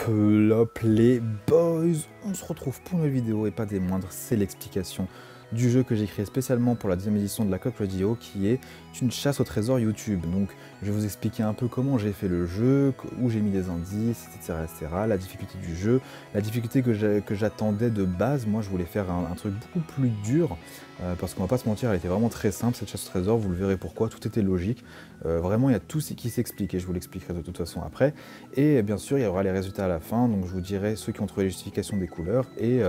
Plop les boys, on se retrouve pour une nouvelle vidéo et pas des moindres, c'est l'explication du jeu que j'ai créé spécialement pour la deuxième édition de la Coq Radio qui est une chasse au trésor YouTube. Donc je vais vous expliquer un peu comment j'ai fait le jeu, où j'ai mis des indices, etc., la difficulté du jeu, la difficulté que j'attendais de base. Moi je voulais faire un truc beaucoup plus dur parce qu'on va pas se mentir, elle était vraiment très simple cette chasse au trésor, vous le verrez pourquoi, tout était logique. Vraiment il y a tout ce qui s'explique et je vous l'expliquerai de toute façon après. Et bien sûr il y aura les résultats à la fin, donc je vous dirai ceux qui ont trouvé les justifications des couleurs et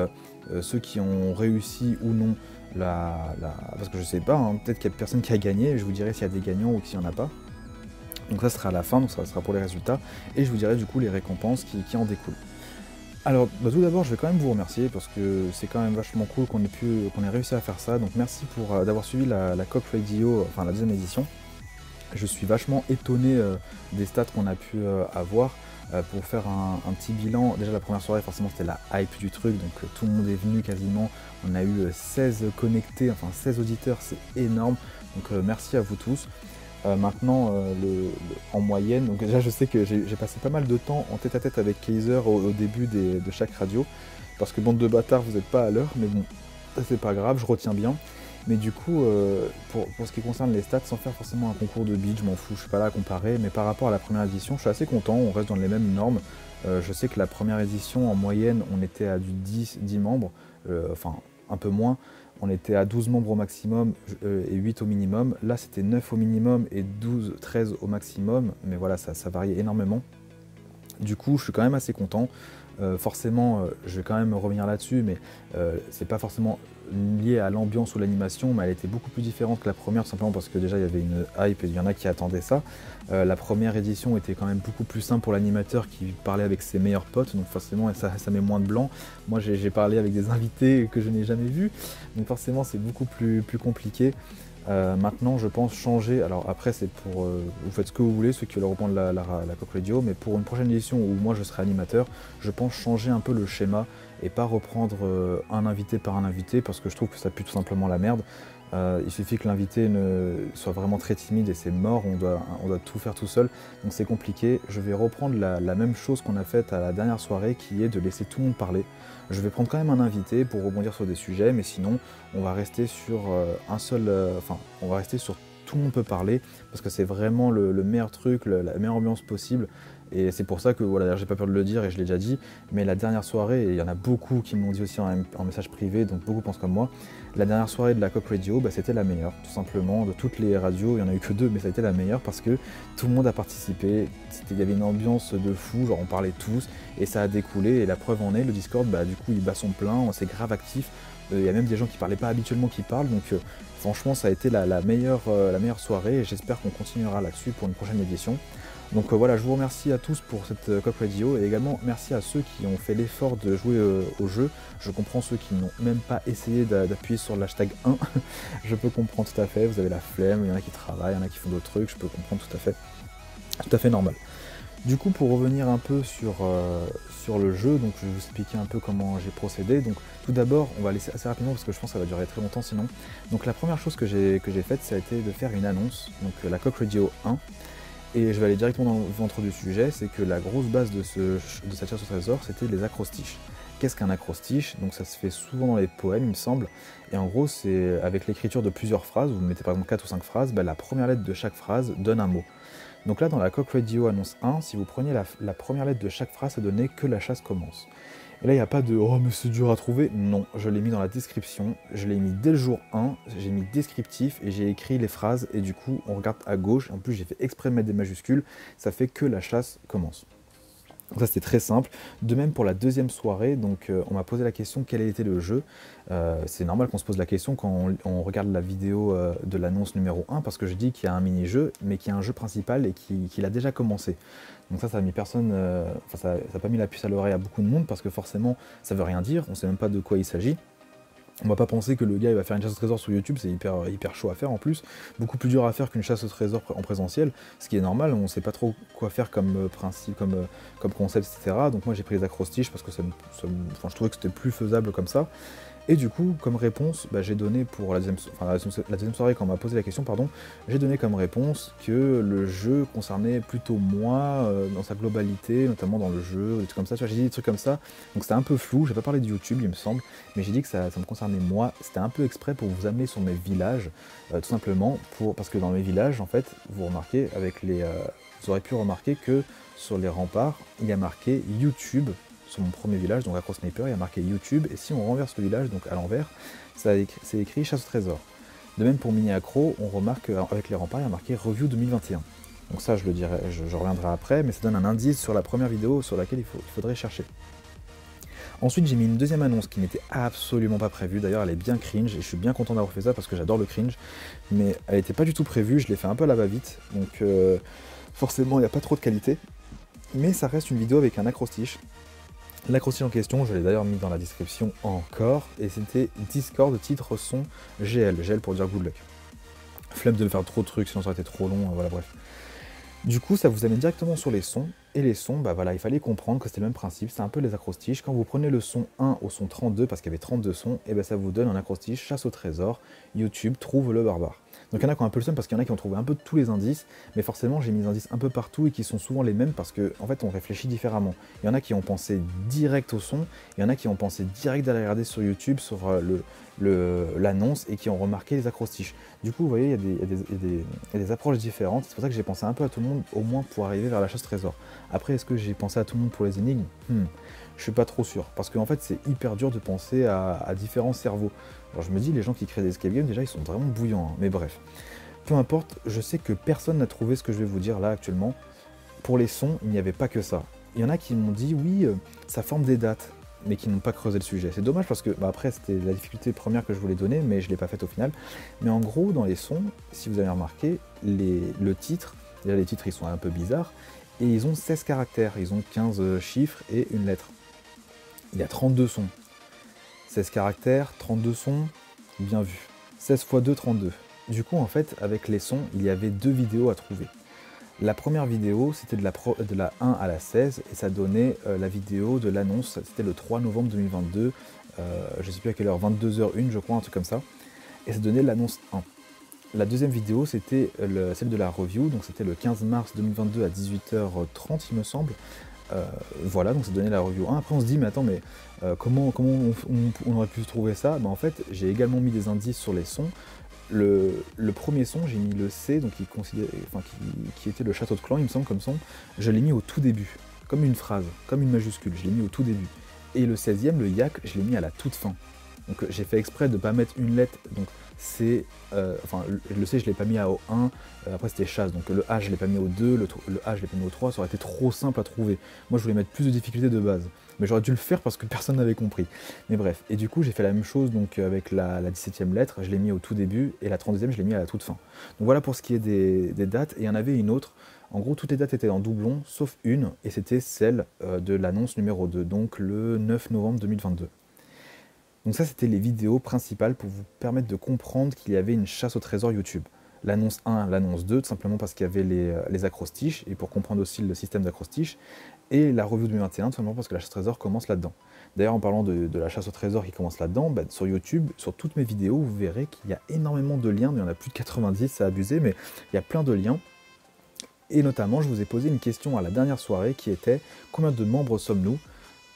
ceux qui ont réussi ou non parce que je sais pas, hein, peut-être qu'il y a personne qui a gagné, je vous dirai s'il y a des gagnants ou s'il n'y en a pas. Donc ça sera à la fin, donc ça sera pour les résultats, et je vous dirai du coup les récompenses qui en découlent. Alors tout d'abord je vais quand même vous remercier parce que c'est quand même vachement cool qu'on ait réussi à faire ça, donc merci pour d'avoir suivi la Coq Radio, enfin la deuxième édition. Je suis vachement étonné des stats qu'on a pu avoir. Pour faire un petit bilan, déjà la première soirée forcément c'était la hype du truc, donc tout le monde est venu quasiment, on a eu 16 connectés, enfin 16 auditeurs, c'est énorme, donc merci à vous tous. Maintenant, en moyenne, donc déjà je sais que j'ai passé pas mal de temps en tête à tête avec Kaiser au début de chaque radio, parce que bande de bâtards vous n'êtes pas à l'heure, mais bon, ça c'est pas grave, je retiens bien. Mais du coup, pour ce qui concerne les stats, sans faire forcément un concours de beat, je m'en fous, je suis pas là à comparer, mais par rapport à la première édition, je suis assez content, on reste dans les mêmes normes. Je sais que la première édition, en moyenne, on était à du 10 membres, enfin un peu moins, on était à 12 membres au maximum et 8 au minimum. Là, c'était 9 au minimum et 13 au maximum, mais voilà, ça variait énormément. Du coup, je suis quand même assez content. Forcément, je vais quand même revenir là-dessus, mais c'est pas forcément lié à l'ambiance ou l'animation, mais elle était beaucoup plus différente que la première, simplement parce que déjà il y avait une hype et il y en a qui attendaient ça. La première édition était quand même beaucoup plus simple pour l'animateur qui parlait avec ses meilleurs potes, donc forcément ça met moins de blanc. Moi j'ai parlé avec des invités que je n'ai jamais vus, donc forcément c'est beaucoup plus compliqué. Maintenant je pense changer, alors après c'est pour, vous faites ce que vous voulez, ceux qui veulent reprendre la Coq Radio, mais pour une prochaine édition où moi je serai animateur, je pense changer un peu le schéma et pas reprendre un invité par un invité parce que je trouve que ça pue tout simplement la merde. Il suffit que l'invité soit vraiment très timide et c'est mort, on doit tout faire tout seul, donc c'est compliqué. Je vais reprendre la même chose qu'on a faite à la dernière soirée qui est de laisser tout le monde parler. Je vais prendre quand même un invité pour rebondir sur des sujets, mais sinon on va rester sur un seul, enfin on va rester sur tout le monde peut parler parce que c'est vraiment le meilleur truc, la meilleure ambiance possible. Et c'est pour ça que, voilà, j'ai pas peur de le dire et je l'ai déjà dit, mais la dernière soirée, et il y en a beaucoup qui me l'ont dit aussi en message privé, donc beaucoup pensent comme moi, la dernière soirée de la Coq Radio, bah, c'était la meilleure, tout simplement, de toutes les radios, il n'y en a eu que 2, mais ça a été la meilleure parce que tout le monde a participé, il y avait une ambiance de fou, genre on parlait tous, et ça a découlé, et la preuve en est, le Discord, bah, du coup il bat son plein, c'est grave actif, il y a même des gens qui parlaient pas habituellement qui parlent, donc franchement ça a été la meilleure soirée, et j'espère qu'on continuera là-dessus pour une prochaine édition. Donc voilà, je vous remercie à tous pour cette Coq Radio et également merci à ceux qui ont fait l'effort de jouer au jeu. Je comprends ceux qui n'ont même pas essayé d'appuyer sur l'hashtag 1. Je peux comprendre tout à fait, vous avez la flemme, il y en a qui travaillent, il y en a qui font d'autres trucs, je peux comprendre tout à fait normal. Du coup, pour revenir un peu sur le jeu, donc je vais vous expliquer un peu comment j'ai procédé. Donc tout d'abord, on va laisser assez rapidement parce que je pense que ça va durer très longtemps sinon. Donc la première chose que j'ai faite, ça a été de faire une annonce, donc la Coq Radio 1. Et je vais aller directement dans le ventre du sujet, c'est que la grosse base de cette chasse au trésor, c'était les acrostiches. Qu'est-ce qu'un acrostiche? Donc ça se fait souvent dans les poèmes, il me semble. Et en gros, c'est avec l'écriture de plusieurs phrases, vous mettez par exemple 4 ou 5 phrases, bah, la première lettre de chaque phrase donne un mot. Donc là, dans la Coq Radio annonce 1, si vous preniez la première lettre de chaque phrase, ça donnait que la chasse commence. Et là, il n'y a pas de « oh, mais c'est dur à trouver ». Non, je l'ai mis dans la description, je l'ai mis dès le jour 1, j'ai mis descriptif et j'ai écrit les phrases. Et du coup, on regarde à gauche, en plus j'ai fait exprès de mettre des majuscules, ça fait que la chasse commence. Donc ça c'était très simple. De même pour la deuxième soirée, donc on m'a posé la question quel était le jeu. C'est normal qu'on se pose la question quand on regarde la vidéo de l'annonce numéro 1 parce que je dis qu'il y a un mini-jeu mais qu'il y a un jeu principal et qu'il a déjà commencé. Donc ça a mis personne, ça n'a pas mis la puce à l'oreille à beaucoup de monde parce que forcément ça veut rien dire, on ne sait même pas de quoi il s'agit. On va pas penser que le gars il va faire une chasse au trésor sur YouTube, c'est hyper chaud à faire en plus, beaucoup plus dur à faire qu'une chasse au trésor en présentiel, ce qui est normal, on sait pas trop quoi faire comme principe, comme concept, etc. Donc moi j'ai pris les acrostiches parce que je trouvais que c'était plus faisable comme ça. Et du coup, comme réponse, bah, j'ai donné pour la deuxième soirée quand on m'a posé la question, pardon, j'ai donné comme réponse que le jeu concernait plutôt moi dans sa globalité, notamment dans le jeu, des trucs comme ça. Tu vois, j'ai dit des trucs comme ça, donc c'était un peu flou. J'ai pas parlé de YouTube, il me semble, mais j'ai dit que ça me concernait moi. C'était un peu exprès pour vous amener sur mes villages, tout simplement parce que dans mes villages, en fait, vous remarquez vous aurez pu remarquer que sur les remparts, il y a marqué YouTube. Sur mon premier village, donc Acro Sniper, il y a marqué YouTube, et si on renverse le village, donc à l'envers, c'est écrit chasse au trésor. De même pour Mini Acro, on remarque avec les remparts, il y a marqué Review 2021. Donc ça, je le dirai, je reviendrai après, mais ça donne un indice sur la première vidéo sur laquelle il faudrait chercher. Ensuite, j'ai mis une deuxième annonce qui n'était absolument pas prévue. D'ailleurs, elle est bien cringe et je suis bien content d'avoir fait ça parce que j'adore le cringe. Mais elle n'était pas du tout prévue, je l'ai fait un peu à la va-vite. Donc forcément, il n'y a pas trop de qualité. Mais ça reste une vidéo avec un acrostiche. L'acrostiche en question, je l'ai d'ailleurs mis dans la description encore. Et c'était Discord, titre son GL. GL pour dire good luck. Flemme de faire trop de trucs, sinon ça aurait été trop long. Voilà, bref. Du coup, ça vous amène directement sur les sons, et les sons, bah voilà, il fallait comprendre que c'était le même principe, c'est un peu les acrostiches. Quand vous prenez le son 1 au son 32, parce qu'il y avait 32 sons, et ben ça vous donne un acrostiche, chasse au trésor, YouTube, trouve le barbare. Donc il y en a qui ont un peu le seum, parce qu'il y en a qui ont trouvé un peu tous les indices, mais forcément j'ai mis des indices un peu partout, et qui sont souvent les mêmes, parce qu'en fait on réfléchit différemment. Il y en a qui ont pensé direct au son, il y en a qui ont pensé direct d'aller regarder sur YouTube, sur l'annonce, et qui ont remarqué les acrostiches. Du coup, vous voyez, il y a des approches différentes, c'est pour ça que j'ai pensé un peu à tout le monde, au moins pour arriver vers la chasse trésor. Après, est-ce que j'ai pensé à tout le monde pour les énigmes? Je suis pas trop sûr, parce qu'en fait c'est hyper dur de penser à différents cerveaux. Alors je me dis, les gens qui créent des escape games, déjà ils sont vraiment bouillants, hein. Mais bref. Peu importe, je sais que personne n'a trouvé ce que je vais vous dire là actuellement. Pour les sons, il n'y avait pas que ça. Il y en a qui m'ont dit, oui, ça forme des dates, mais qui n'ont pas creusé le sujet. C'est dommage parce que, bah après c'était la difficulté première que je voulais donner, mais je ne l'ai pas faite au final. Mais en gros, dans les sons, si vous avez remarqué, le titre, déjà les titres ils sont un peu bizarres, et ils ont 16 caractères, ils ont 15 chiffres et une lettre. Il y a 32 sons. 16 caractères, 32 sons, bien vu. 16 x 2, 32. Du coup, en fait, avec les sons, il y avait deux vidéos à trouver. La première vidéo, c'était de la 1 à la 16, et ça donnait la vidéo de l'annonce, c'était le 3 novembre 2022, je ne sais plus à quelle heure, 22h01 je crois, un truc comme ça, et ça donnait l'annonce 1. La deuxième vidéo, c'était celle de la review, donc c'était le 15 mars 2022 à 18h30 il me semble. Voilà, donc ça donnait la review 1. Après on se dit, mais attends, mais comment on aurait pu trouver ça? En fait, j'ai également mis des indices sur les sons. Le premier son, j'ai mis le C, donc qui était le château de clan, il me semble, comme son. Je l'ai mis au tout début, comme une phrase, comme une majuscule, je l'ai mis au tout début. Et le 16e, le yak, je l'ai mis à la toute fin. Donc j'ai fait exprès de ne pas mettre une lettre, donc C, le C je l'ai pas mis au 1, après c'était chasse, donc le H je l'ai pas mis au 2, le H je l'ai pas mis au 3, ça aurait été trop simple à trouver. Moi je voulais mettre plus de difficultés de base, mais j'aurais dû le faire parce que personne n'avait compris. Mais bref, et du coup j'ai fait la même chose donc avec la 17e lettre, je l'ai mis au tout début, et la 32e je l'ai mis à la toute fin. Donc voilà pour ce qui est des dates, et il y en avait une autre. En gros, toutes les dates étaient en doublon, sauf une, et c'était celle de l'annonce numéro 2, donc le 9 novembre 2022. Donc ça, c'était les vidéos principales pour vous permettre de comprendre qu'il y avait une chasse au trésor YouTube. L'annonce 1, l'annonce 2, tout simplement parce qu'il y avait les acrostiches, et pour comprendre aussi le système d'acrostiches, et la review 2021, tout simplement parce que la chasse au trésor commence là-dedans. D'ailleurs, en parlant de la chasse au trésor qui commence là-dedans, bah, sur YouTube, sur toutes mes vidéos, vous verrez qu'il y a énormément de liens, il y en a plus de 90, c'est abusé, mais il y a plein de liens. Et notamment, je vous ai posé une question à la dernière soirée qui était « Combien de membres sommes-nous »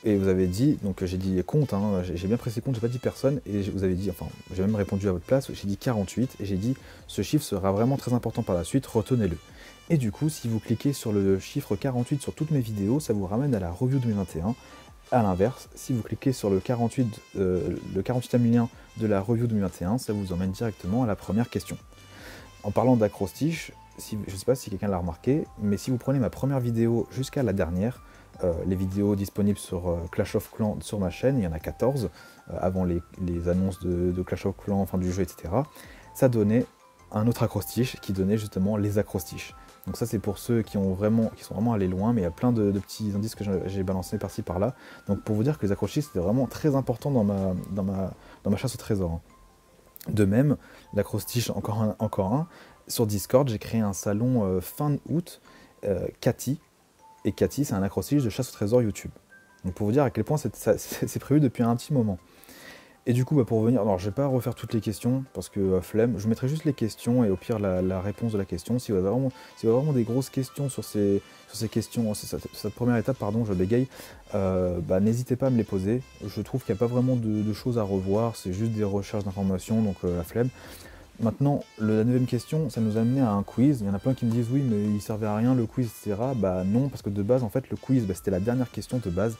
Et vous avez dit, donc j'ai dit compte, hein, j'ai bien précisé compte, j'ai pas dit personne, et vous avez dit, enfin, j'ai même répondu à votre place, j'ai dit 48, et j'ai dit, ce chiffre sera vraiment très important par la suite, retenez-le. Et du coup, si vous cliquez sur le chiffre 48 sur toutes mes vidéos, ça vous ramène à la review 2021. À l'inverse, si vous cliquez sur le 48e lien de la review 2021, ça vous emmène directement à la première question. En parlant d'acrostiche, je ne sais pas si quelqu'un l'a remarqué, mais si vous prenez ma première vidéo jusqu'à la dernière, les vidéos disponibles sur Clash of Clans sur ma chaîne, il y en a 14, avant les annonces de Clash of Clans, enfin du jeu, etc. Ça donnait un autre acrostiche qui donnait justement les acrostiches. Donc ça c'est pour ceux qui sont vraiment allés loin, mais il y a plein de petits indices que j'ai balancés par-ci par-là. Donc pour vous dire que les acrostiches c'était vraiment très important dans ma chasse au trésor, hein. De même, l'acrostiche, encore un, sur Discord, j'ai créé un salon fin août, Cathy, et Cathy, c'est un acrostiche de chasse au trésor YouTube. Donc pour vous dire à quel point c'est prévu depuis un petit moment. Et du coup, bah, pour revenir, alors je vais pas refaire toutes les questions parce que flemme, je mettrai juste les questions et au pire la réponse de la question. Si vous avez vraiment des grosses questions sur ces questions, cette première étape, pardon, je bégaye, bah, n'hésitez pas à me les poser. Je trouve qu'il n'y a pas vraiment de choses à revoir, c'est juste des recherches d'informations, donc la flemme. Maintenant, la neuvième question, ça nous a amené à un quiz. Il y en a plein qui me disent oui, mais il servait à rien le quiz, etc. Bah non, parce que de base, en fait, le quiz, bah, c'était la dernière question de base.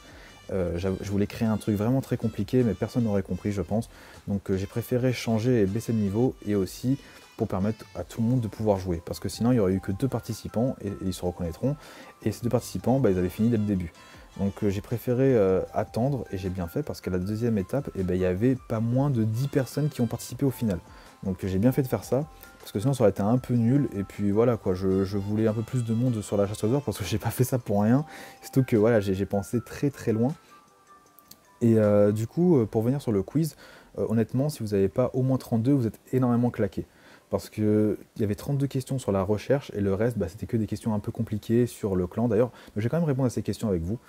Je voulais créer un truc vraiment très compliqué, mais personne n'aurait compris, je pense. Donc j'ai préféré changer et baisser le niveau, et aussi pour permettre à tout le monde de pouvoir jouer. Parce que sinon, il n'y aurait eu que 2 participants, et ils se reconnaîtront. Et ces 2 participants, bah, ils avaient fini dès le début. Donc j'ai préféré attendre, et j'ai bien fait, parce qu'à la deuxième étape, il y avait pas moins de 10 personnes qui ont participé au final. Donc j'ai bien fait de faire ça, parce que sinon ça aurait été un peu nul, et puis voilà quoi, je voulais un peu plus de monde sur la chasse aux ors, parce que j'ai pas fait ça pour rien, surtout que voilà, j'ai pensé très très loin. Et du coup, pour venir sur le quiz, honnêtement, si vous n'avez pas au moins 32, vous êtes énormément claqué. Parce qu'il y avait 32 questions sur la recherche, et le reste, bah, c'était que des questions un peu compliquées sur le clan. D'ailleurs, je vais quand même répondre à ces questions avec vous.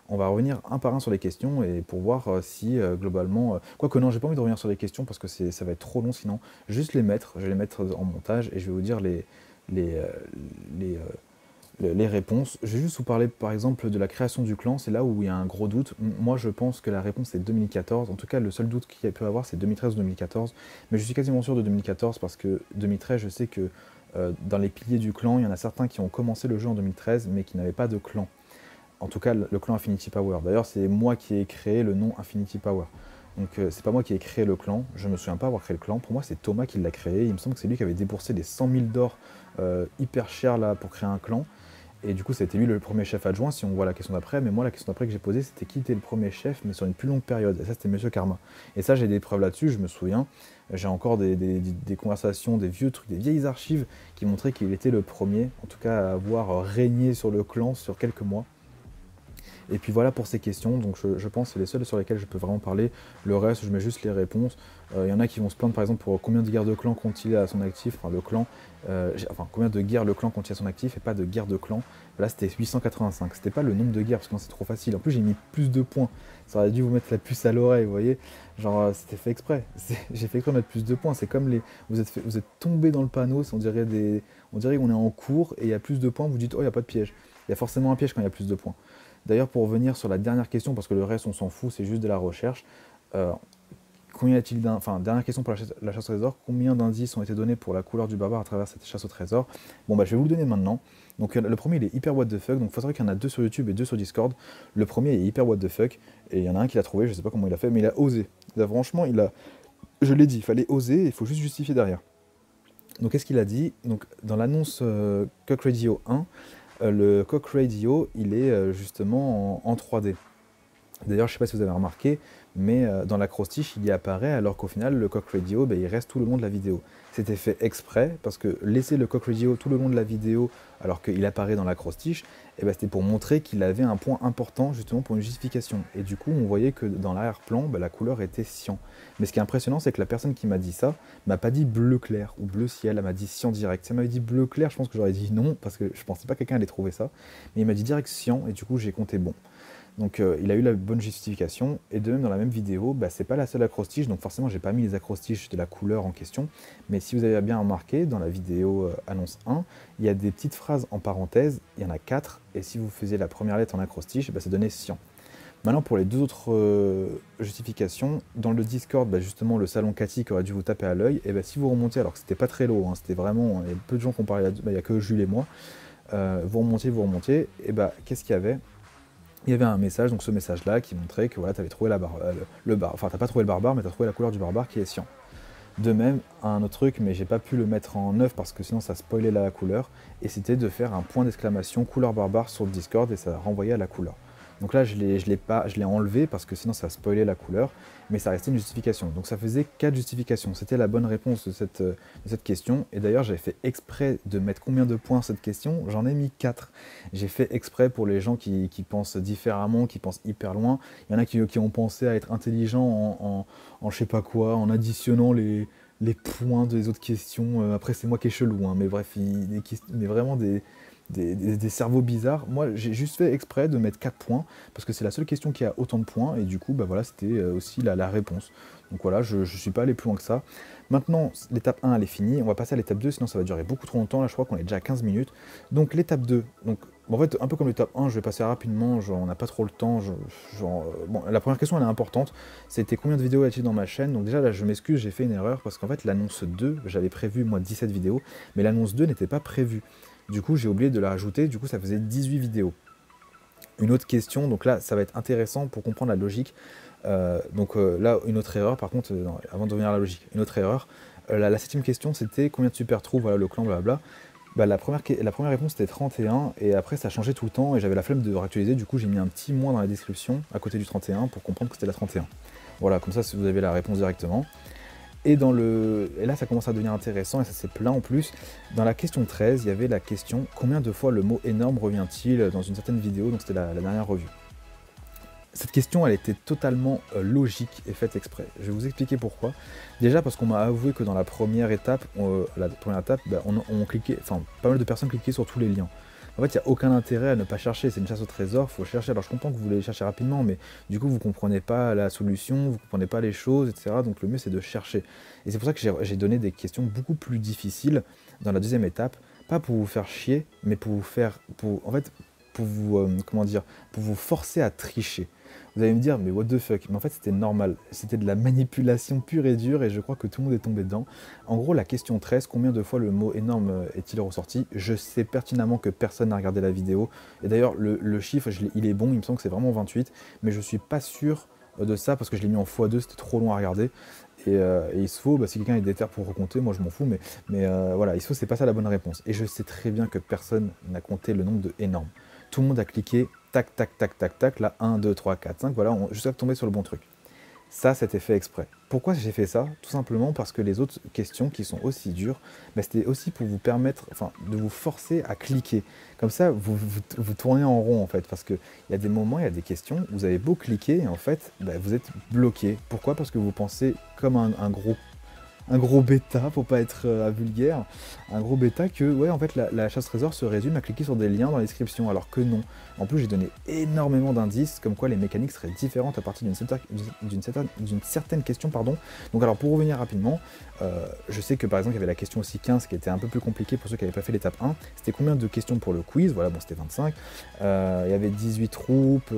On va revenir un par un sur les questions, et pour voir si globalement... Quoique non, j'ai pas envie de revenir sur les questions, parce que ça va être trop long sinon. Juste les mettre, je vais les mettre en montage, et je vais vous dire les, euh, les, euh, les réponses. Je vais juste vous parler par exemple de la création du clan, c'est là où il y a un gros doute. Moi je pense que la réponse est 2014, en tout cas le seul doute qu'il peut y avoir c'est 2013 ou 2014, mais je suis quasiment sûr de 2014 parce que 2013 je sais que dans les piliers du clan, il y en a certains qui ont commencé le jeu en 2013 mais qui n'avaient pas de clan. En tout cas le clan Infinity Power. D'ailleurs c'est moi qui ai créé le nom Infinity Power. Donc c'est pas moi qui ai créé le clan, je me souviens pas avoir créé le clan, pour moi c'est Thomas qui l'a créé, il me semble que c'est lui qui avait déboursé des 100 000 d'or hyper cher là pour créer un clan. Et du coup, c'était lui le premier chef adjoint, si on voit la question d'après. Mais moi, la question d'après que j'ai posée, c'était qui était le premier chef, mais sur une plus longue période. Et ça, c'était Monsieur Karma. Et ça, j'ai des preuves là-dessus, je me souviens. J'ai encore des conversations, des vieux trucs, des vieilles archives qui montraient qu'il était le premier, en tout cas, à avoir régné sur le clan sur quelques mois. Et puis voilà pour ces questions, donc je pense que c'est les seules sur lesquelles je peux vraiment parler. Le reste, je mets juste les réponses. Il y en a qui vont se plaindre par exemple pour combien de guerres de clan compte-t-il à son actif, enfin le clan, combien de guerres le clan compte-t-il à son actif et pas de guerres de clan. Là c'était 885, c'était pas le nombre de guerres parce que c'est trop facile. En plus j'ai mis plus de points, ça aurait dû vous mettre la puce à l'oreille, vous voyez. Genre c'était fait exprès, j'ai fait exprès de mettre plus de points, c'est comme vous êtes tombé dans le panneau, on dirait qu'on est en cours et il y a plus de points, vous dites oh il n'y a pas de piège. Il y a forcément un piège quand il y a plus de points. D'ailleurs, pour revenir sur la dernière question, parce que le reste, on s'en fout, c'est juste de la recherche. Combien y a-t-il dernière question pour la chasse au trésor. Combien d'indices ont été donnés pour la couleur du barbare à travers cette chasse au trésor? Bon, bah, je vais vous le donner maintenant. Donc, le premier, il est hyper what the fuck. Donc, il faut savoir qu'il y en a 2 sur YouTube et 2 sur Discord. Le premier est hyper what the fuck. Et il y en a un qui l'a trouvé, je sais pas comment il a fait, mais il a osé. Franchement, je l'ai dit, il fallait oser, il faut juste justifier derrière. Donc, qu'est-ce qu'il a dit? Donc, dans l'annonce Coq Radio 1, le Coq Radio, il est justement en 3D. D'ailleurs, je ne sais pas si vous avez remarqué, mais dans l'acrostiche, il y apparaît, alors qu'au final, le Coq Radio, il reste tout le long de la vidéo. C'était fait exprès, parce que laisser le Coq Radio tout le long de la vidéo, alors qu'il apparaît dans l'acrostiche, c'était pour montrer qu'il avait un point important, justement pour une justification. Et du coup, on voyait que dans l'arrière-plan, la couleur était cyan. Mais ce qui est impressionnant, c'est que la personne qui m'a dit ça m'a pas dit bleu clair ou bleu ciel, elle m'a dit cyan direct. Si elle m'avait dit bleu clair, je pense que j'aurais dit non, parce que je pensais pas que quelqu'un allait trouver ça. Mais il m'a dit direct cyan, et du coup, j'ai compté bon. Donc il a eu la bonne justification, et de même dans la même vidéo, c'est pas la seule acrostiche, donc forcément j'ai pas mis les acrostiches de la couleur en question, mais si vous avez bien remarqué, dans la vidéo annonce 1, il y a des petites phrases en parenthèse, il y en a 4, et si vous faisiez la première lettre en acrostiche, ça donnait cyan. Maintenant pour les 2 autres justifications, dans le Discord, justement le salon Cathy qui aurait dû vous taper à l'œil, et si vous remontiez, alors que c'était pas très lourd, hein, c'était vraiment, il y a peu de gens qui ont parlé, il n'y a que Jules et moi, vous remontiez, et qu'est-ce qu'il y avait? Il y avait un message, donc ce message-là, qui montrait que voilà, tu avais trouvé t'as pas trouvé le barbare, mais tu as trouvé la couleur du barbare qui est cyan. De même, un autre truc, mais j'ai pas pu le mettre en œuvre parce que sinon ça spoilait la couleur, et c'était de faire un point d'exclamation couleur barbare sur le Discord et ça renvoyait à la couleur. Donc là, je l'ai enlevé parce que sinon ça spoilait la couleur, mais ça restait une justification. Donc ça faisait 4 justifications. C'était la bonne réponse de cette question. Et d'ailleurs, j'avais fait exprès de mettre combien de points cette question. J'en ai mis 4. J'ai fait exprès pour les gens qui pensent différemment, qui pensent hyper loin. Il y en a qui ont pensé à être intelligents en je sais pas quoi, en additionnant les points des autres questions. Après, c'est moi qui est chelou, hein, mais bref, mais vraiment des cerveaux bizarres. Moi, j'ai juste fait exprès de mettre 4 points, parce que c'est la seule question qui a autant de points, et du coup, bah voilà, c'était aussi la réponse. Donc voilà, je ne suis pas allé plus loin que ça. Maintenant, l'étape 1, elle est finie. On va passer à l'étape 2, sinon ça va durer beaucoup trop longtemps. Là, je crois qu'on est déjà à 15 minutes. Donc l'étape 2, donc, en fait, un peu comme l'étape 1, je vais passer rapidement, genre, on n'a pas trop le temps. Bon, la première question, elle est importante. C'était combien de vidéos y a-t-il dans ma chaîne? Donc déjà, là, je m'excuse, j'ai fait une erreur, parce qu'en fait, l'annonce 2, j'avais prévu, moi, 17 vidéos, mais l'annonce 2 n'était pas prévue. Du coup, j'ai oublié de la rajouter, du coup, ça faisait 18 vidéos. Une autre question, donc là, ça va être intéressant pour comprendre la logique. Là, une autre erreur, par contre, non, avant de revenir à la logique, une autre erreur. La septième question, c'était combien de super trous, voilà, le clan, blablabla. Bah, la première réponse, c'était 31, et après, ça changeait tout le temps, et j'avais la flemme de réactualiser, du coup, j'ai mis un petit moins dans la description, à côté du 31, pour comprendre que c'était la 31. Voilà, comme ça, vous avez la réponse directement. Et là, ça commence à devenir intéressant, et ça c'est plein en plus. Dans la question 13, il y avait la question combien de fois le mot énorme revient-il dans une certaine vidéo, donc c'était la dernière revue. Cette question, elle était totalement logique et faite exprès. Je vais vous expliquer pourquoi. Déjà parce qu'on m'a avoué que dans la première étape, bah, on cliquait, enfin, pas mal de personnes cliquaient sur tous les liens. En fait, il n'y a aucun intérêt à ne pas chercher, c'est une chasse au trésor, il faut chercher. Alors je comprends que vous voulez chercher rapidement, mais du coup vous ne comprenez pas la solution, vous ne comprenez pas les choses, etc. Donc le mieux c'est de chercher. Et c'est pour ça que j'ai donné des questions beaucoup plus difficiles dans la deuxième étape, pas pour vous faire chier, mais pour vous faire, en fait, pour vous, comment dire, pour vous forcer à tricher. Vous allez me dire, mais what the fuck? Mais en fait, c'était normal. C'était de la manipulation pure et dure, et je crois que tout le monde est tombé dedans. En gros, la question 13, combien de fois le mot énorme est-il ressorti? Je sais pertinemment que personne n'a regardé la vidéo. Et d'ailleurs, le chiffre, il est bon, il me semble que c'est vraiment 28, mais je suis pas sûr de ça, parce que je l'ai mis en x2, c'était trop long à regarder. Et il se faut, bah, si quelqu'un est déter pour recompter, moi je m'en fous, mais voilà, il se faut, c'est pas ça la bonne réponse. Et je sais très bien que personne n'a compté le nombre de énormes. Tout le monde a cliqué, tac, tac, tac, tac, tac, là, 1, 2, 3, 4, 5, voilà, jusqu'à tomber sur le bon truc. Ça, c'était fait exprès. Pourquoi j'ai fait ça? Tout simplement parce que les autres questions qui sont aussi dures, bah, c'était aussi pour vous permettre, enfin, de vous forcer à cliquer. Comme ça, vous tournez en rond, en fait, parce qu'il y a des moments, il y a des questions, vous avez beau cliquer, et en fait, bah, vous êtes bloqué. Pourquoi? Parce que vous pensez comme un gros bêta, pour pas être vulgaire, un gros bêta que, ouais, en fait, la chasse trésor se résume à cliquer sur des liens dans la description, alors que non. En plus, j'ai donné énormément d'indices, comme quoi les mécaniques seraient différentes à partir d'une certaine question, pardon. Donc alors, pour revenir rapidement, je sais que, par exemple, il y avait la question aussi 15, qui était un peu plus compliquée pour ceux qui n'avaient pas fait l'étape 1. C'était combien de questions pour le quiz? Voilà, bon, c'était 25. Il y avait 18 troupes,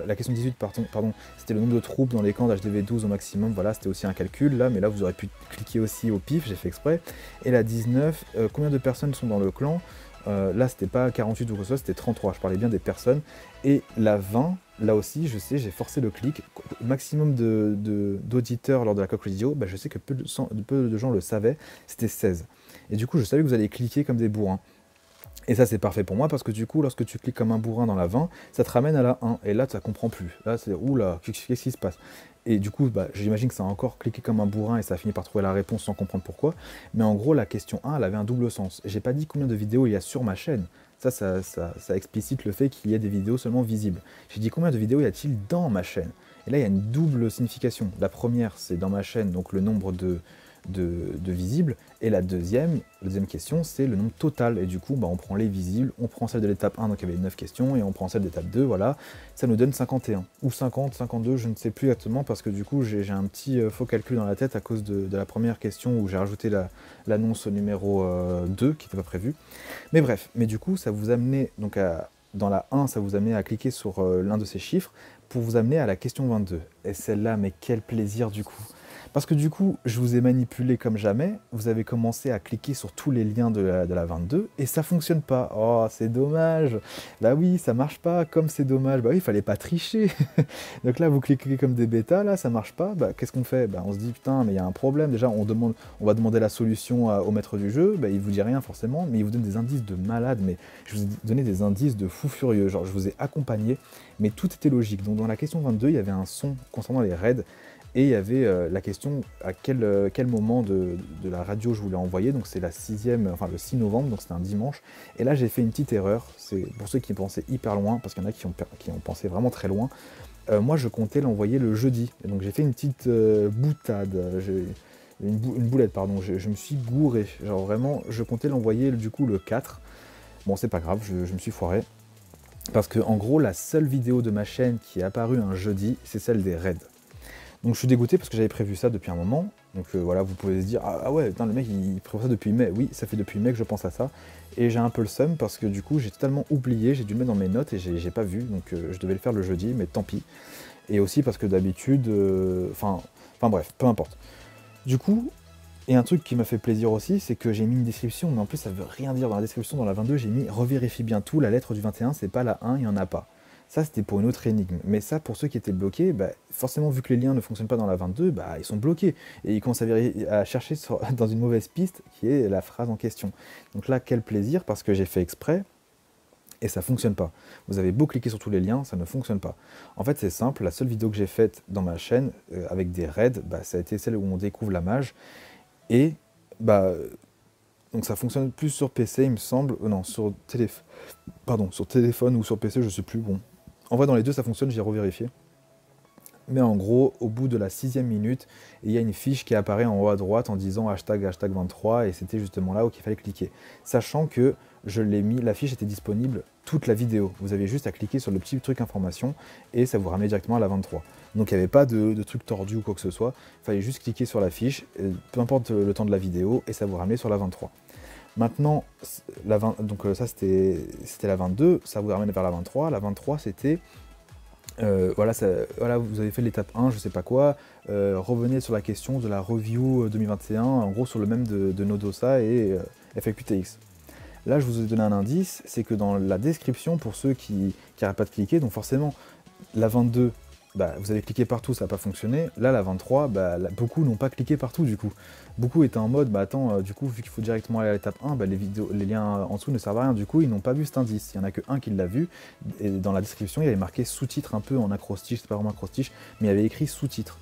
la question 18, pardon, c'était le nombre de troupes dans les camps d'HDV 12 au maximum, voilà, c'était aussi un calcul, là, mais là, vous aurez pu cliquer aussi au pif, j'ai fait exprès. Et la 19, combien de personnes sont dans le clan? Là, c'était pas 48 ou quoi que ce soit, c'était 33, je parlais bien des personnes. Et la 20, là aussi, je sais, j'ai forcé le clic. Maximum d'auditeurs lors de la Coq Radio, bah, je sais que peu de gens le savaient, c'était 16. Et du coup, je savais que vous allez cliquer comme des bourrins. Et ça, c'est parfait pour moi, parce que du coup, lorsque tu cliques comme un bourrin dans la 20, ça te ramène à la 1. Et là, ça comprend plus. Là, c'est oula, qu'est-ce qui se passe? Et du coup, bah, j'imagine que ça a encore cliqué comme un bourrin et ça a fini par trouver la réponse sans comprendre pourquoi. Mais en gros, la question 1, elle avait un double sens. J'ai pas dit combien de vidéos il y a sur ma chaîne. Ça explicite le fait qu'il y ait des vidéos seulement visibles. J'ai dit combien de vidéos y a-t-il dans ma chaîne. Et là, il y a une double signification. La première, c'est dans ma chaîne, donc le nombre de visibles, et la deuxième question, c'est le nombre total, et du coup bah, on prend les visibles, on prend celle de l'étape 1, donc il y avait 9 questions, et on prend celle de l'étape 2, voilà, ça nous donne 51, ou 50, 52, je ne sais plus exactement, parce que du coup j'ai un petit faux calcul dans la tête à cause de la première question où j'ai rajouté l'annonce numéro 2, qui n'était pas prévue, mais bref, mais du coup ça vous amenait, donc dans la 1, ça vous amenait à cliquer sur l'un de ces chiffres, pour vous amener à la question 22, et celle-là, mais quel plaisir du coup! Parce que du coup, je vous ai manipulé comme jamais, vous avez commencé à cliquer sur tous les liens de la 22, et ça fonctionne pas. Oh, c'est dommage. Bah oui, ça marche pas, comme c'est dommage. Bah oui, il fallait pas tricher. Donc là, vous cliquez comme des bêtas, là, ça marche pas. Bah qu'est-ce qu'on fait? Bah on se dit, putain, mais il y a un problème. Déjà, on va demander la solution au maître du jeu, bah il vous dit rien forcément, mais il vous donne des indices de malade, mais je vous ai donné des indices de fou furieux. Genre, je vous ai accompagné, mais tout était logique. Donc dans la question 22, il y avait un son concernant les raids, et il y avait la question à quel moment de la radio je voulais envoyer, donc c'est la 6e, enfin le 6 novembre, donc c'était un dimanche, et là j'ai fait une petite erreur, c'est pour ceux qui pensaient hyper loin, parce qu'il y en a qui ont pensé vraiment très loin, moi je comptais l'envoyer le jeudi, et donc j'ai fait une petite boutade, une boulette, pardon, je me suis gouré, genre vraiment, je comptais l'envoyer du coup le 4, Bon, c'est pas grave, je me suis foiré. Parce que en gros, la seule vidéo de ma chaîne qui est apparue un jeudi, c'est celle des raids. Donc je suis dégoûté parce que j'avais prévu ça depuis un moment. Donc voilà, vous pouvez se dire, ah ouais, putain, le mec il prévoit ça depuis mai. Oui, ça fait depuis mai que je pense à ça. Et j'ai un peu le seum parce que du coup j'ai totalement oublié, j'ai dû le mettre dans mes notes et j'ai pas vu. Donc je devais le faire le jeudi, mais tant pis. Et aussi parce que d'habitude, enfin bref, peu importe. Du coup, et un truc qui m'a fait plaisir aussi, c'est que j'ai mis une description, mais en plus ça veut rien dire dans la description. Dans la 22, j'ai mis revérifie bien tout, la lettre du 21, c'est pas la 1, il n'y en a pas. Ça, c'était pour une autre énigme. Mais ça, pour ceux qui étaient bloqués, bah, forcément, vu que les liens ne fonctionnent pas dans la 22, bah, ils sont bloqués. Et ils commencent à chercher dans une mauvaise piste, qui est la phrase en question. Donc là, quel plaisir, parce que j'ai fait exprès, et ça fonctionne pas. Vous avez beau cliquer sur tous les liens, ça ne fonctionne pas. En fait, c'est simple, la seule vidéo que j'ai faite dans ma chaîne, avec des raids, bah, ça a été celle où on découvre la mage. Et, bah... donc ça fonctionne plus sur PC, il me semble. Non, sur téléphone ou sur PC, je sais plus. Bon, en vrai, dans les deux, ça fonctionne, j'ai revérifié. Mais en gros, au bout de la 6e minute, il y a une fiche qui apparaît en haut à droite en disant hashtag 23, et c'était justement là où il fallait cliquer. Sachant que je l'ai mis, la fiche était disponible toute la vidéo. Vous avez juste à cliquer sur le petit truc information et ça vous ramenait directement à la 23. Donc il n'y avait pas de truc tordu ou quoi que ce soit. Il fallait juste cliquer sur la fiche, peu importe le temps de la vidéo, et ça vous ramenait sur la 23. Maintenant, donc ça c'était la 22, ça vous ramène vers la 23. La 23 c'était, voilà, vous avez fait l'étape 1, je sais pas quoi, revenez sur la question de la review 2021, en gros sur le même de Nodosa et FAQTX. Là je vous ai donné un indice, c'est que dans la description, pour ceux qui n'arrêtent pas de cliquer, donc forcément la 22, bah, vous avez cliqué partout, ça n'a pas fonctionné. Là, la 23, bah, beaucoup n'ont pas cliqué partout du coup. Beaucoup étaient en mode, bah attends, du coup, vu qu'il faut directement aller à l'étape 1, bah, les liens en dessous ne servent à rien. Du coup, ils n'ont pas vu cet indice. Il n'y en a que un qui l'a vu. Et dans la description, il y avait marqué sous-titre un peu en acrostiche, c'est pas vraiment acrostiche, mais il y avait écrit sous-titre.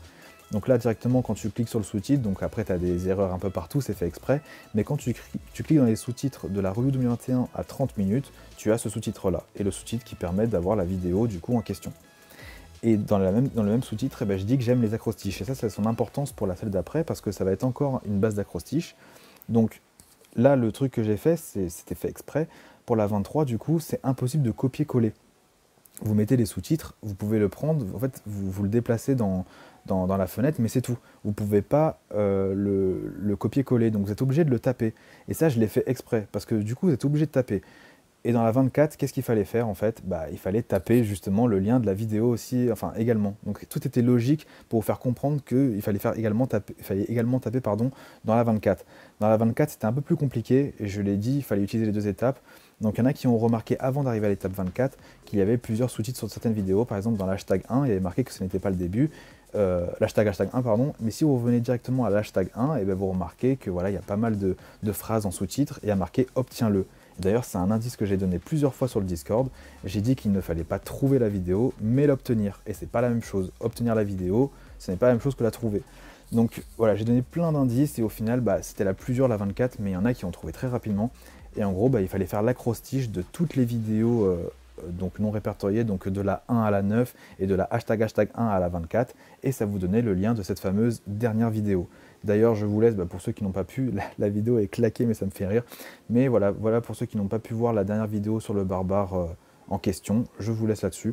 Donc là, directement, quand tu cliques sur le sous-titre, donc après, tu as des erreurs un peu partout, c'est fait exprès, mais quand tu cliques dans les sous-titres de la review 2021 à 30 minutes, tu as ce sous-titre-là, et le sous-titre qui permet d'avoir la vidéo, du coup, en question. Et dans le même sous-titre, eh ben, je dis que j'aime les acrostiches. Et ça a son importance pour la celle d'après, parce que ça va être encore une base d'acrostiches. Donc là, le truc que j'ai fait, c'était fait exprès. Pour la 23, du coup, c'est impossible de copier-coller. Vous mettez les sous-titres, vous pouvez le prendre, en fait, vous le déplacez dans la fenêtre, mais c'est tout. Vous ne pouvez pas le copier-coller, donc vous êtes obligé de le taper. Et ça, je l'ai fait exprès, parce que du coup, vous êtes obligé de taper. Et dans la 24, qu'est-ce qu'il fallait faire en fait? Bah, il fallait taper justement le lien de la vidéo aussi, enfin également. Donc tout était logique pour vous faire comprendre qu'il fallait également taper dans la 24. Dans la 24, c'était un peu plus compliqué, et je l'ai dit, il fallait utiliser les deux étapes. Donc il y en a qui ont remarqué avant d'arriver à l'étape 24 qu'il y avait plusieurs sous-titres sur certaines vidéos. Par exemple, dans l'hashtag 1, il y avait marqué que ce n'était pas le début. L'hashtag 1, pardon. Mais si vous revenez directement à l'hashtag 1, et bien vous remarquez que voilà, il y a pas mal de phrases en sous-titres et il y a marqué obtiens-le. D'ailleurs, c'est un indice que j'ai donné plusieurs fois sur le Discord. J'ai dit qu'il ne fallait pas trouver la vidéo, mais l'obtenir. Et c'est pas la même chose. Obtenir la vidéo, ce n'est pas la même chose que la trouver. Donc voilà, j'ai donné plein d'indices et au final, bah, c'était la plus dure, la 24, mais il y en a qui ont trouvé très rapidement. Et en gros, bah, il fallait faire l'acrostiche de toutes les vidéos donc non répertoriées, donc de la 1 à la 9 et de la hashtag 1 à la 24. Et ça vous donnait le lien de cette fameuse dernière vidéo. D'ailleurs, je vous laisse, bah, pour ceux qui n'ont pas pu, la vidéo est claquée, mais ça me fait rire. Mais voilà pour ceux qui n'ont pas pu voir la dernière vidéo sur le barbare en question, je vous laisse là-dessus.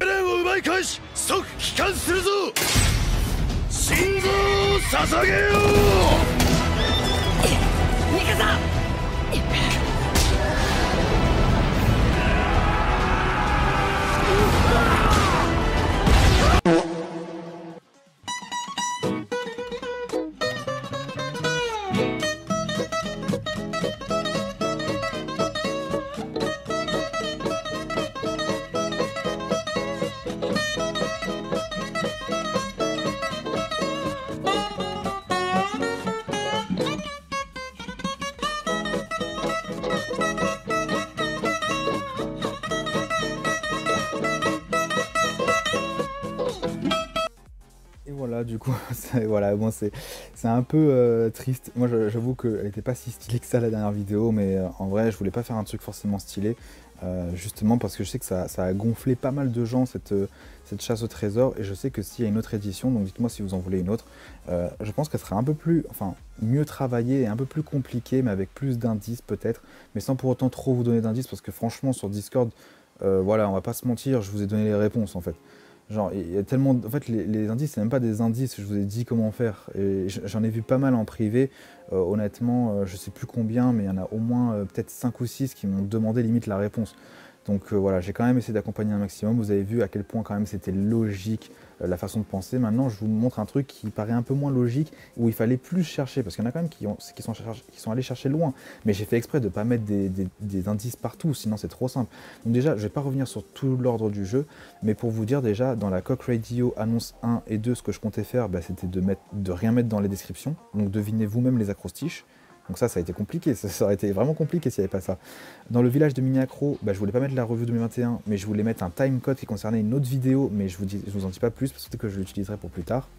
Voilà, du coup, voilà, bon, c'est un peu triste. Moi, j'avoue qu'elle n'était pas si stylée que ça la dernière vidéo, mais en vrai, je voulais pas faire un truc forcément stylé. justement parce que je sais que ça a gonflé pas mal de gens cette chasse au trésor, et je sais que s'il y a une autre édition, donc dites-moi si vous en voulez une autre, je pense qu'elle sera un peu plus, enfin mieux travaillée et un peu plus compliquée, mais avec plus d'indices peut-être, mais sans pour autant trop vous donner d'indices, parce que franchement sur Discord, voilà, on va pas se mentir, je vous ai donné les réponses en fait. Genre, il y a tellement. En fait, les indices, c'est même pas des indices, je vous ai dit comment faire. Et j'en ai vu pas mal en privé. Honnêtement, je sais plus combien, mais il y en a au moins peut-être 5 ou 6 qui m'ont demandé limite la réponse. Donc voilà, j'ai quand même essayé d'accompagner un maximum. Vous avez vu à quel point quand même c'était logique la façon de penser. Maintenant, je vous montre un truc qui paraît un peu moins logique, où il fallait plus chercher, parce qu'il y en a quand même qui sont allés chercher loin. Mais j'ai fait exprès de ne pas mettre des indices partout, sinon c'est trop simple. Donc déjà, je ne vais pas revenir sur tout l'ordre du jeu, mais pour vous dire déjà, dans la Coq Radio annonce 1 et 2, ce que je comptais faire, bah, c'était de rien mettre dans les descriptions. Donc devinez vous-même les acrostiches. Donc ça a été compliqué, ça aurait été vraiment compliqué s'il n'y avait pas ça. Dans le village de Mini Accro, bah, je voulais pas mettre la revue 2021, mais je voulais mettre un timecode qui concernait une autre vidéo, mais je vous en dis pas plus, parce que je l'utiliserai pour plus tard.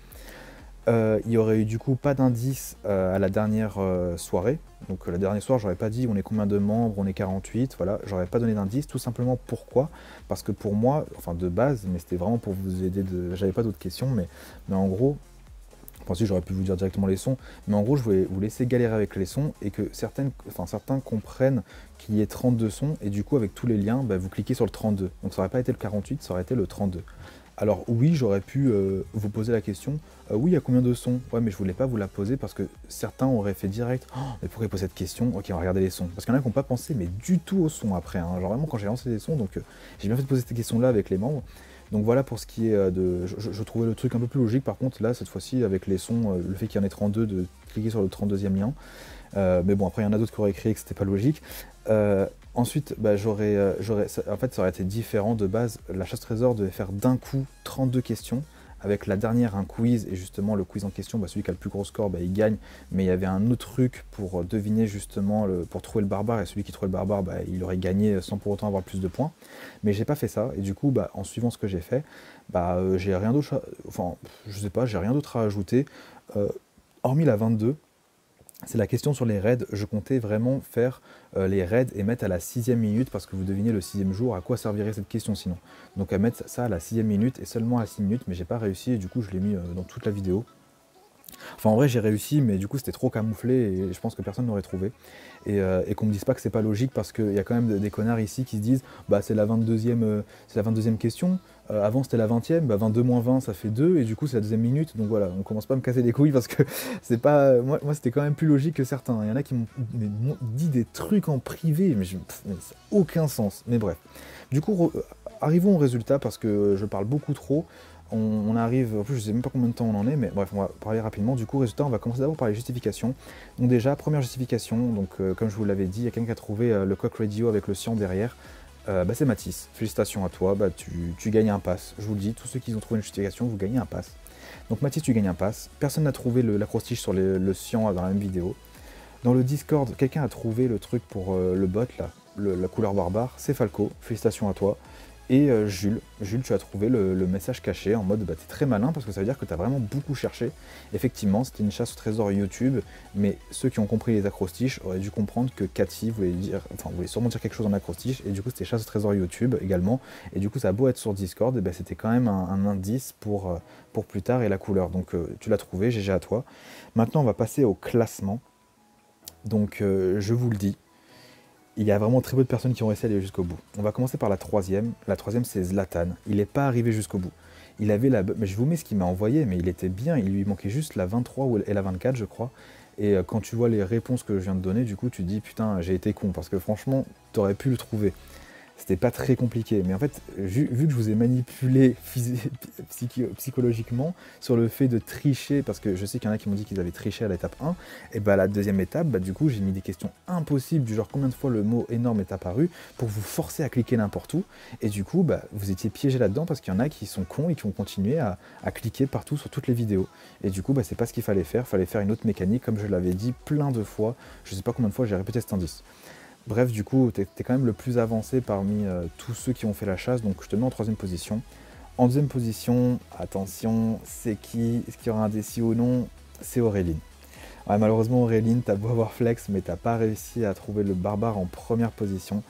Il y aurait eu du coup pas d'indice à la dernière soirée. Donc la dernière soirée, j'aurais pas dit on est combien de membres, on est 48, voilà, j'aurais pas donné d'indice, tout simplement pourquoi. Parce que pour moi, enfin de base, mais c'était vraiment pour vous aider, j'avais pas d'autres questions, mais en gros, ensuite, j'aurais pu vous dire directement les sons, mais en gros, je voulais vous laisser galérer avec les sons et que certains comprennent qu'il y ait 32 sons, et du coup, avec tous les liens, bah, vous cliquez sur le 32. Donc ça n'aurait pas été le 48, ça aurait été le 32. Alors oui, j'aurais pu vous poser la question, oui, il y a combien de sons? Ouais, mais je voulais pas vous la poser parce que certains auraient fait direct, oh, mais pourquoi il pose cette question? Ok, on va regarder les sons. Parce qu'il y en a qui n'ont pas pensé, mais du tout au son après, hein. Genre vraiment quand j'ai lancé les sons, donc j'ai bien fait de poser cette question-là avec les membres. Donc voilà pour ce qui est de... Je trouvais le truc un peu plus logique, par contre là, cette fois-ci, avec les sons, le fait qu'il y en ait 32, de cliquer sur le 32e lien. Mais bon, après, il y en a d'autres qui auraient écrit que c'était pas logique. Ensuite, bah, en fait, ça aurait été différent de base. La chasse trésor devait faire d'un coup 32 questions, avec la dernière un quiz, et justement le quiz en question, bah, celui qui a le plus gros score, bah, il gagne. Mais il y avait un autre truc pour deviner justement, pour trouver le barbare, et celui qui trouvait le barbare, bah, il aurait gagné sans pour autant avoir plus de points. Mais j'ai pas fait ça, et du coup, bah, en suivant ce que j'ai fait, bah, j'ai rien d'autre, enfin, je sais pas, j'ai rien d'autre à ajouter, hormis la 22. C'est la question sur les raids. Je comptais vraiment faire les raids et mettre à la 6e minute, parce que vous devinez le 6e jour, à quoi servirait cette question sinon. Donc à mettre ça à la 6e minute et seulement à la 6 minutes, mais j'ai pas réussi et du coup je l'ai mis dans toute la vidéo. Enfin en vrai j'ai réussi, mais du coup c'était trop camouflé et je pense que personne n'aurait trouvé. Et qu'on me dise pas que c'est pas logique, parce qu'il y a quand même des connards ici qui se disent bah c'est la 22e question. Avant c'était la 20e, bah 22 moins 20 ça fait 2, et du coup c'est la deuxième minute, donc voilà, on commence pas à me casser les couilles parce que c'est pas. Moi c'était quand même plus logique que certains. Il y en a qui m'ont dit des trucs en privé, mais ça n'a aucun sens. Mais bref. Du coup, arrivons au résultat, parce que je parle beaucoup trop. On arrive, en plus je sais même pas combien de temps on en est, mais bref, on va parler rapidement. Du coup, résultat, on va commencer d'abord par les justifications. Donc déjà, première justification, donc comme je vous l'avais dit, il y a quelqu'un qui a trouvé le Coq Radio avec le cyan derrière. Bah, c'est Mathis, félicitations à toi, bah, tu gagnes un pass. Je vous le dis, tous ceux qui ont trouvé une justification, vous gagnez un pass. Donc Mathis, tu gagnes un pass. Personne n'a trouvé l'acrostiche sur le cyan dans la même vidéo. Dans le Discord, quelqu'un a trouvé le truc pour le bot, là, la couleur barbare. C'est Falco, félicitations à toi. Et Jules, tu as trouvé le message caché en mode bah, t'es très malin, parce que ça veut dire que tu as vraiment beaucoup cherché. Effectivement, c'était une chasse au trésor YouTube, mais ceux qui ont compris les acrostiches auraient dû comprendre que Cathy voulait sûrement dire quelque chose en acrostiche, et du coup c'était chasse au trésor YouTube également. Et du coup ça a beau être sur Discord, et bah, c'était quand même un indice pour plus tard, et la couleur. Donc tu l'as trouvé, GG à toi. Maintenant on va passer au classement. Donc je vous le dis, il y a vraiment très peu de personnes qui ont réussi à aller jusqu'au bout. On va commencer par la troisième. La troisième, c'est Zlatan. Il n'est pas arrivé jusqu'au bout. Il avait mais je vous mets ce qu'il m'a envoyé, mais il était bien. Il lui manquait juste la 23 et la 24, je crois. Et quand tu vois les réponses que je viens de donner, du coup, tu te dis, putain, j'ai été con. Parce que franchement, tu aurais pu le trouver. C'était pas très compliqué, mais en fait, vu que je vous ai manipulé psychologiquement sur le fait de tricher, parce que je sais qu'il y en a qui m'ont dit qu'ils avaient triché à l'étape 1, et bah à la deuxième étape, bah, du coup j'ai mis des questions impossibles, du genre combien de fois le mot énorme est apparu, pour vous forcer à cliquer n'importe où, et du coup bah, vous étiez piégé là-dedans, parce qu'il y en a qui sont cons et qui vont continuer à cliquer partout sur toutes les vidéos. Et du coup bah, c'est pas ce qu'il fallait faire une autre mécanique, comme je l'avais dit plein de fois, je sais pas combien de fois j'ai répété cet indice. Bref, du coup, t'es quand même le plus avancé parmi tous ceux qui ont fait la chasse, donc je te mets en troisième position. En deuxième position, attention, c'est qui? Est-ce qu'il y aura un décis ou non? C'est Auréline. Ouais, malheureusement, Auréline, t'as beau avoir flex, mais t'as pas réussi à trouver le barbare en première position.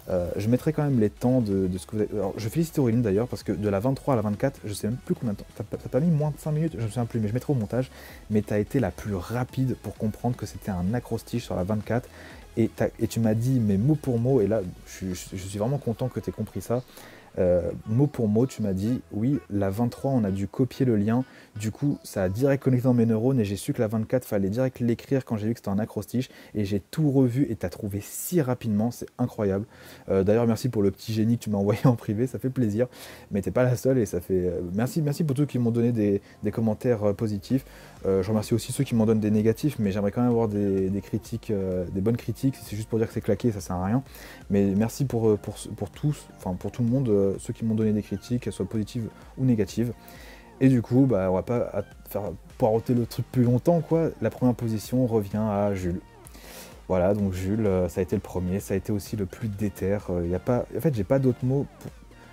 Je mettrai quand même les temps de ce que vous avez... Alors, je félicite Auréline d'ailleurs, parce que de la 23 à la 24, je sais même plus combien de temps. T'as pas mis moins de 5 minutes, je me souviens plus, mais je mettrai au montage. Mais t'as été la plus rapide pour comprendre que c'était un acrostiche sur la 24. Et tu m'as dit, mais mot pour mot, et là, je suis vraiment content que tu aies compris ça. Mot pour mot, tu m'as dit, oui, la 23, on a dû copier le lien, du coup, ça a direct connecté dans mes neurones, et j'ai su que la 24, fallait direct l'écrire quand j'ai vu que c'était un acrostiche, et j'ai tout revu, et t'as trouvé si rapidement, c'est incroyable. D'ailleurs, merci pour le petit génie que tu m'as envoyé en privé, ça fait plaisir, mais t'es pas la seule, et ça fait... merci pour tous qui m'ont donné des commentaires positifs. Je remercie aussi ceux qui m'en donnent des négatifs, mais j'aimerais quand même avoir des critiques, des bonnes critiques. Si c'est juste pour dire que c'est claqué, ça sert à rien. Mais merci pour tous, enfin pour tout le monde, ceux qui m'ont donné des critiques, qu'elles soient positives ou négatives. Et du coup, bah, on va pas faire poireauter le truc plus longtemps, quoi. La première position revient à Jules. Voilà, donc Jules, ça a été le premier, ça a été aussi le plus déter. Y a pas... En fait, j'ai pas d'autres mots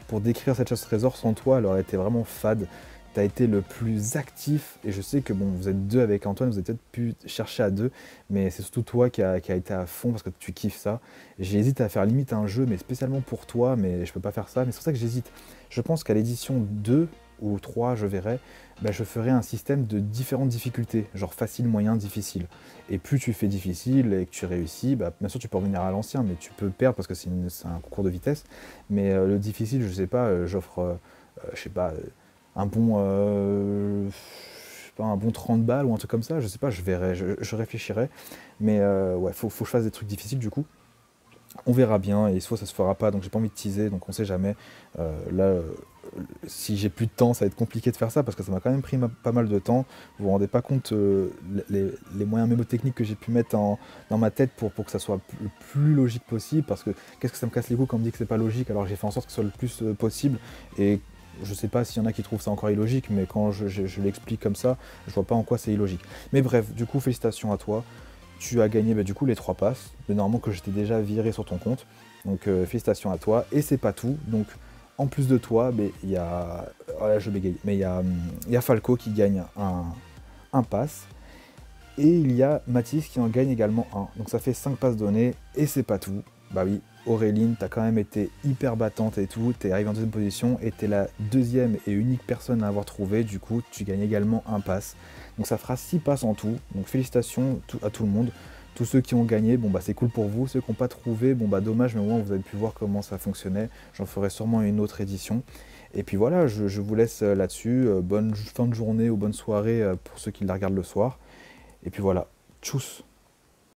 pour décrire cette chasse au trésor sans toi, elle aurait été vraiment fade. Tu as été le plus actif, et je sais que bon, vous êtes deux avec Antoine, vous avez peut-être pu chercher à deux, mais c'est surtout toi qui a été à fond parce que tu kiffes ça. J'hésite à faire limite un jeu, mais spécialement pour toi, mais je peux pas faire ça, mais c'est pour ça que j'hésite. Je pense qu'à l'édition 2 ou 3, je verrai, bah, je ferai un système de différentes difficultés, genre facile, moyen, difficile. Et plus tu fais difficile et que tu réussis, bah, bien sûr tu peux revenir à l'ancien, mais tu peux perdre parce que c'est un concours de vitesse. Mais le difficile, je sais pas, j'offre, je sais pas, un bon, je sais pas, un bon 30 balles ou un truc comme ça, je sais pas, je verrai, je réfléchirai. Mais ouais, faut que je fasse des trucs difficiles du coup. On verra bien, et soit ça se fera pas, donc j'ai pas envie de teaser, donc on sait jamais. Là, si j'ai plus de temps, ça va être compliqué de faire ça, parce que ça m'a quand même pris pas mal de temps. Vous vous rendez pas compte les moyens mémotechniques que j'ai pu mettre dans ma tête pour que ça soit le plus logique possible, parce que qu'est-ce que ça me casse les couilles quand on me dit que c'est pas logique, alors j'ai fait en sorte que ce soit le plus possible, et je sais pas s'il y en a qui trouvent ça encore illogique, mais quand je l'explique comme ça, je vois pas en quoi c'est illogique. Mais bref, du coup, félicitations à toi. Tu as gagné du coup les 3 passes, mais normalement que j'étais déjà viré sur ton compte. Donc félicitations à toi. Et c'est pas tout. Donc en plus de toi, il y a. Oh là, je bégaye. Mais il y a Falco qui gagne un pass. Et il y a Mathis qui en gagne également un. Donc ça fait 5 passes données. Et c'est pas tout. Bah oui, Auréline, t'as quand même été hyper battante et tout. T'es arrivé en deuxième position et t'es la deuxième et unique personne à avoir trouvé. Du coup, tu gagnes également un pass. Donc ça fera 6 passes en tout. Donc félicitations à tout le monde. Tous ceux qui ont gagné, bon bah c'est cool pour vous. Ceux qui n'ont pas trouvé, bon bah dommage, mais au moins vous avez pu voir comment ça fonctionnait. J'en ferai sûrement une autre édition. Et puis voilà, je vous laisse là-dessus. Bonne fin de journée ou bonne soirée pour ceux qui la regardent le soir. Et puis voilà, tchuss!